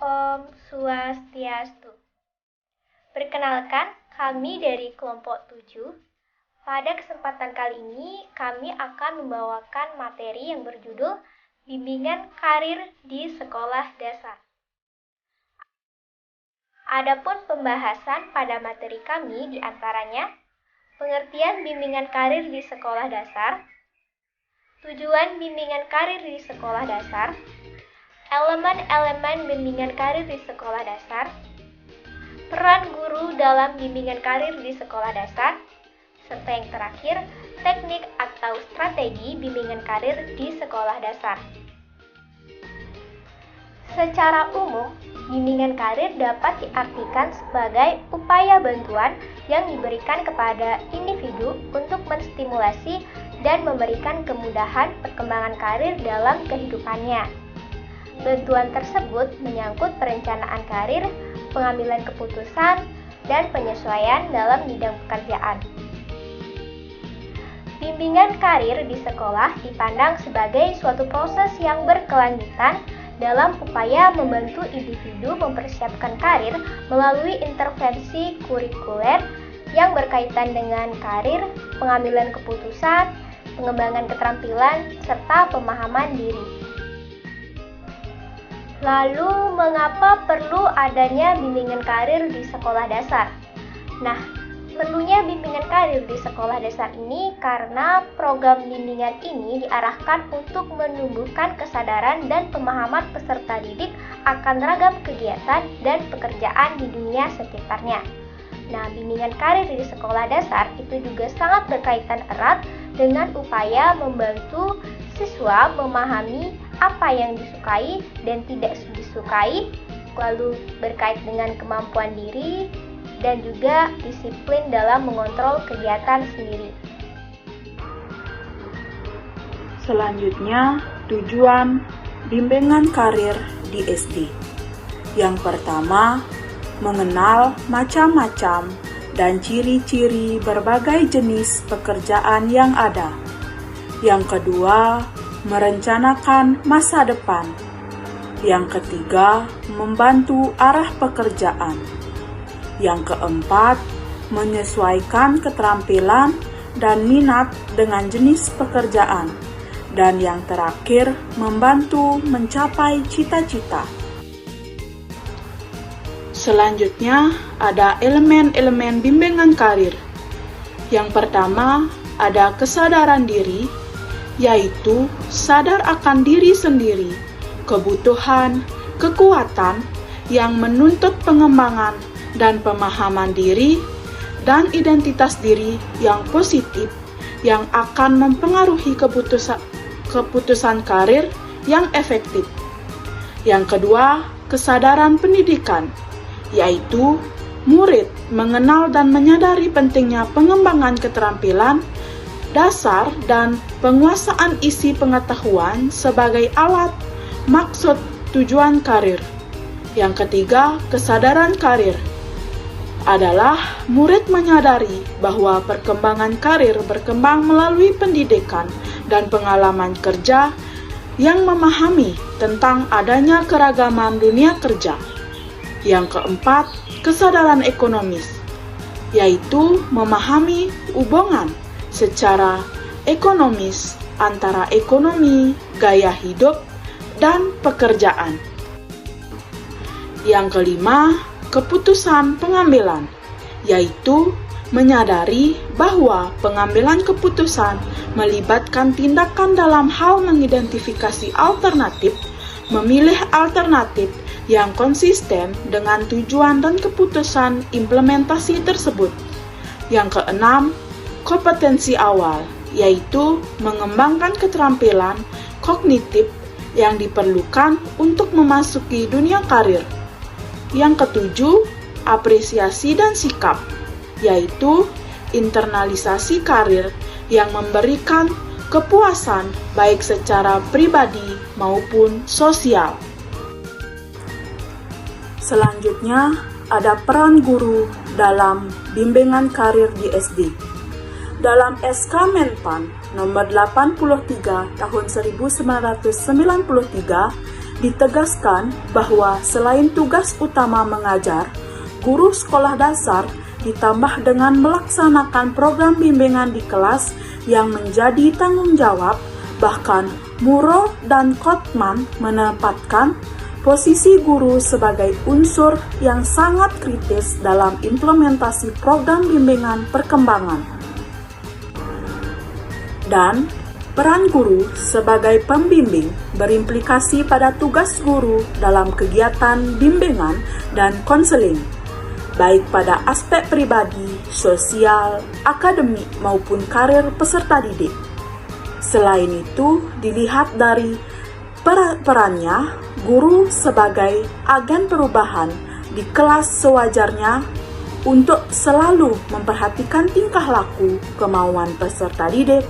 Om Swastiastu. Perkenalkan, kami dari kelompok 7. Pada kesempatan kali ini, kami akan membawakan materi yang berjudul Bimbingan Karir di Sekolah Dasar. Adapun pembahasan pada materi kami diantaranya pengertian bimbingan karir di sekolah dasar, tujuan bimbingan karir di sekolah dasar, elemen-elemen bimbingan karir di sekolah dasar, peran guru dalam bimbingan karir di sekolah dasar, serta yang terakhir, teknik atau strategi bimbingan karir di sekolah dasar. Secara umum, bimbingan karir dapat diartikan sebagai upaya bantuan yang diberikan kepada individu untuk menstimulasi dan memberikan kemudahan perkembangan karir dalam kehidupannya. Bantuan tersebut menyangkut perencanaan karir, pengambilan keputusan, dan penyesuaian dalam bidang pekerjaan. Bimbingan karir di sekolah dipandang sebagai suatu proses yang berkelanjutan dalam upaya membantu individu mempersiapkan karir melalui intervensi kurikuler yang berkaitan dengan karir, pengambilan keputusan, pengembangan keterampilan, serta pemahaman diri. Lalu, mengapa perlu adanya bimbingan karir di sekolah dasar? Nah, perlunya bimbingan karir di sekolah dasar ini karena program bimbingan ini diarahkan untuk menumbuhkan kesadaran dan pemahaman peserta didik akan ragam kegiatan dan pekerjaan di dunia sekitarnya. Nah, bimbingan karir di sekolah dasar itu juga sangat berkaitan erat dengan upaya membantu siswa memahami apa yang disukai dan tidak disukai, lalu berkait dengan kemampuan diri, dan juga disiplin dalam mengontrol kegiatan sendiri. Selanjutnya, tujuan bimbingan karir di SD. Yang pertama, mengenal macam-macam dan ciri-ciri berbagai jenis pekerjaan yang ada. Yang kedua, merencanakan masa depan. Yang ketiga, membantu arah pekerjaan. Yang keempat, menyesuaikan keterampilan dan minat dengan jenis pekerjaan. Dan yang terakhir, membantu mencapai cita-cita. Selanjutnya, ada elemen-elemen bimbingan karir. Yang pertama, ada kesadaran diri, yaitu sadar akan diri sendiri, kebutuhan, kekuatan yang menuntut pengembangan dan pemahaman diri dan identitas diri yang positif yang akan mempengaruhi keputusan karir yang efektif. Yang kedua, kesadaran pendidikan, yaitu murid mengenal dan menyadari pentingnya pengembangan keterampilan dasar dan penguasaan isi pengetahuan sebagai alat maksud tujuan karir. Yang ketiga, kesadaran karir adalah murid menyadari bahwa perkembangan karir berkembang melalui pendidikan dan pengalaman kerja yang memahami tentang adanya keragaman dunia kerja. Yang keempat, kesadaran ekonomis, yaitu memahami hubungan secara ekonomis antara ekonomi, gaya hidup, dan pekerjaan. Yang kelima, keputusan pengambilan, yaitu menyadari bahwa pengambilan keputusan melibatkan tindakan dalam hal mengidentifikasi alternatif, memilih alternatif yang konsisten dengan tujuan dan keputusan implementasi tersebut. Yang keenam, kompetensi awal, yaitu mengembangkan keterampilan kognitif yang diperlukan untuk memasuki dunia karir. Yang ketujuh, apresiasi dan sikap, yaitu internalisasi karir yang memberikan kepuasan baik secara pribadi maupun sosial. Selanjutnya, ada peran guru dalam bimbingan karir di SD. Dalam SK Menpan nomor 83 tahun 1993 ditegaskan bahwa selain tugas utama mengajar, guru sekolah dasar ditambah dengan melaksanakan program bimbingan di kelas yang menjadi tanggung jawab. Bahkan Murrow dan Kottman menempatkan posisi guru sebagai unsur yang sangat kritis dalam implementasi program bimbingan perkembangan. Dan peran guru sebagai pembimbing berimplikasi pada tugas guru dalam kegiatan bimbingan dan konseling, baik pada aspek pribadi, sosial, akademik maupun karir peserta didik. Selain itu, dilihat dari perannya, guru sebagai agen perubahan di kelas sewajarnya untuk selalu memperhatikan tingkah laku, kemauan peserta didik,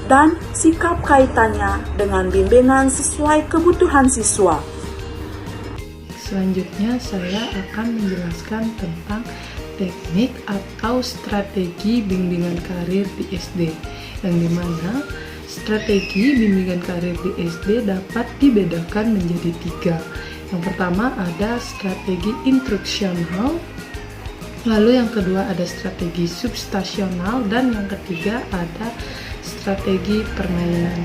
dan sikap kaitannya dengan bimbingan sesuai kebutuhan siswa. Selanjutnya saya akan menjelaskan tentang teknik atau strategi bimbingan karir di SD, yang dimana strategi bimbingan karir di SD dapat dibedakan menjadi 3. Yang pertama ada strategi instruksional, lalu yang kedua ada strategi substasional, dan yang ketiga ada strategi permainan.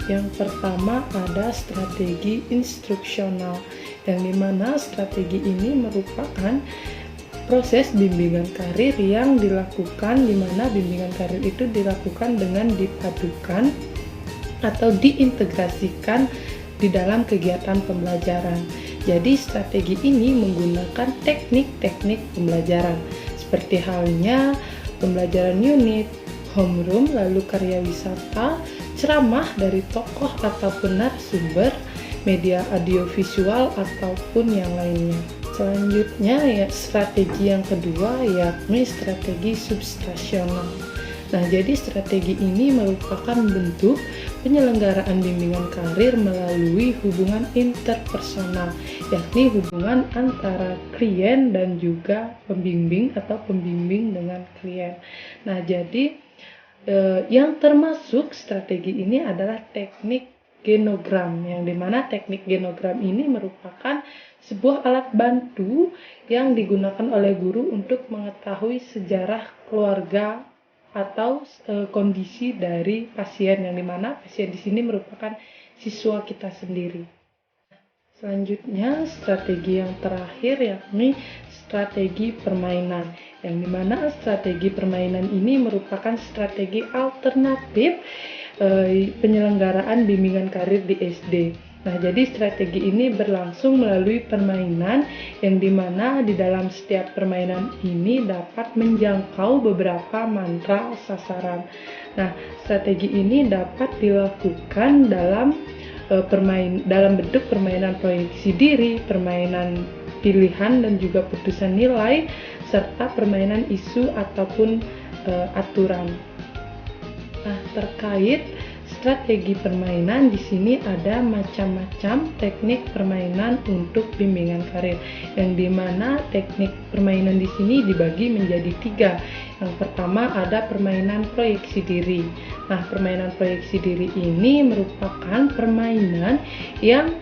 Yang pertama ada strategi instruksional, yang dimana strategi ini merupakan proses bimbingan karir yang dilakukan, di mana bimbingan karir itu dilakukan dengan dipadukan atau diintegrasikan di dalam kegiatan pembelajaran. Jadi strategi ini menggunakan teknik-teknik pembelajaran seperti halnya pembelajaran unit, homeroom, lalu karya wisata, ceramah dari tokoh ataupun narasumber, media audiovisual ataupun yang lainnya. Selanjutnya ya strategi yang kedua yakni strategi substasional. Nah, jadi strategi ini merupakan bentuk penyelenggaraan bimbingan karir melalui hubungan interpersonal, yakni hubungan antara klien dan juga pembimbing atau pembimbing dengan klien. Nah, jadi yang termasuk strategi ini adalah teknik genogram, yang dimana teknik genogram ini merupakan sebuah alat bantu yang digunakan oleh guru untuk mengetahui sejarah keluarga atau kondisi dari pasien, yang dimana pasien di sini merupakan siswa kita sendiri. Selanjutnya strategi yang terakhir yakni strategi permainan, yang dimana strategi permainan ini merupakan strategi alternatif penyelenggaraan bimbingan karir di SD. Nah, jadi strategi ini berlangsung melalui permainan, yang dimana di dalam setiap permainan ini dapat menjangkau beberapa mantra sasaran. Nah, strategi ini dapat dilakukan dalam bentuk permainan proyeksi diri, permainan pilihan dan juga putusan nilai, serta permainan isu ataupun aturan. Nah, terkait strategi permainan, di sini ada macam-macam teknik permainan untuk bimbingan karir, yang dimana teknik permainan di sini dibagi menjadi 3. Yang pertama ada permainan proyeksi diri. Nah, permainan proyeksi diri ini merupakan permainan yang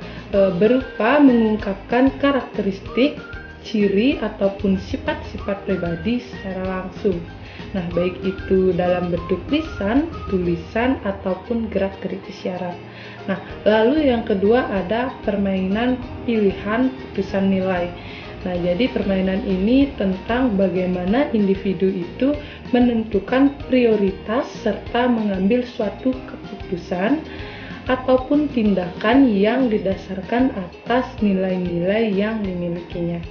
berupa mengungkapkan karakteristik, ciri ataupun sifat-sifat pribadi secara langsung. Nah, baik itu dalam bentuk lisan, tulisan, ataupun gerak-gerik isyarat. Nah, lalu yang kedua ada permainan pilihan putusan nilai. Nah, jadi permainan ini tentang bagaimana individu itu menentukan prioritas serta mengambil suatu keputusan ataupun tindakan yang didasarkan atas nilai-nilai yang dimilikinya.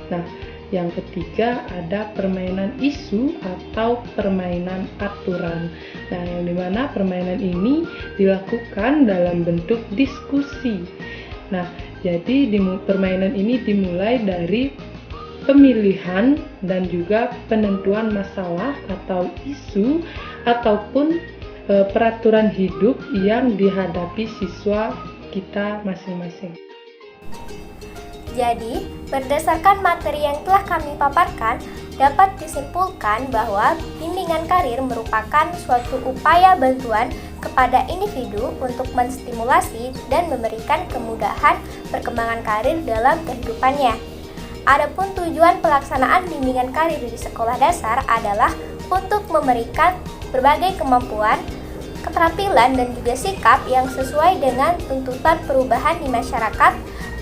Nah, yang ketiga ada permainan isu atau permainan aturan. Nah, yang dimana permainan ini dilakukan dalam bentuk diskusi. Nah, jadi permainan ini dimulai dari pemilihan dan juga penentuan masalah atau isu ataupun peraturan hidup yang dihadapi siswa kita masing-masing. Jadi, berdasarkan materi yang telah kami paparkan, dapat disimpulkan bahwa bimbingan karir merupakan suatu upaya bantuan kepada individu untuk menstimulasi dan memberikan kemudahan perkembangan karir dalam kehidupannya. Adapun tujuan pelaksanaan bimbingan karir di sekolah dasar adalah untuk memberikan berbagai kemampuan, keterampilan, dan juga sikap yang sesuai dengan tuntutan perubahan di masyarakat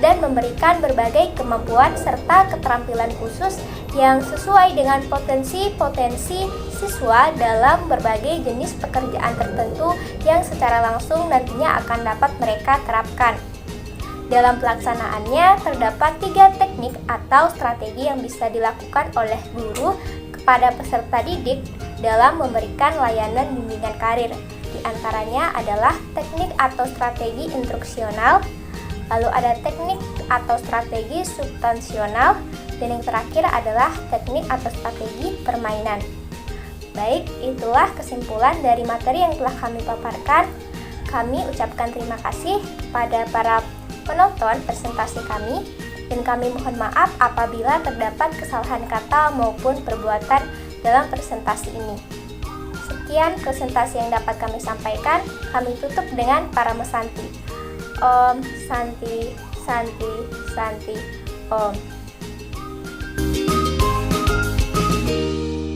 dan memberikan berbagai kemampuan serta keterampilan khusus yang sesuai dengan potensi-potensi siswa dalam berbagai jenis pekerjaan tertentu yang secara langsung nantinya akan dapat mereka terapkan. Dalam pelaksanaannya terdapat 3 teknik atau strategi yang bisa dilakukan oleh guru kepada peserta didik dalam memberikan layanan bimbingan karir. Di antaranya adalah teknik atau strategi instruksional, lalu ada teknik atau strategi substansional, dan yang terakhir adalah teknik atau strategi permainan. Baik, itulah kesimpulan dari materi yang telah kami paparkan. Kami ucapkan terima kasih kepada para penonton presentasi kami, dan kami mohon maaf apabila terdapat kesalahan kata maupun perbuatan dalam presentasi ini. Sekian presentasi yang dapat kami sampaikan. Kami tutup dengan Parama Santi. Om Santi Santi Santi Om.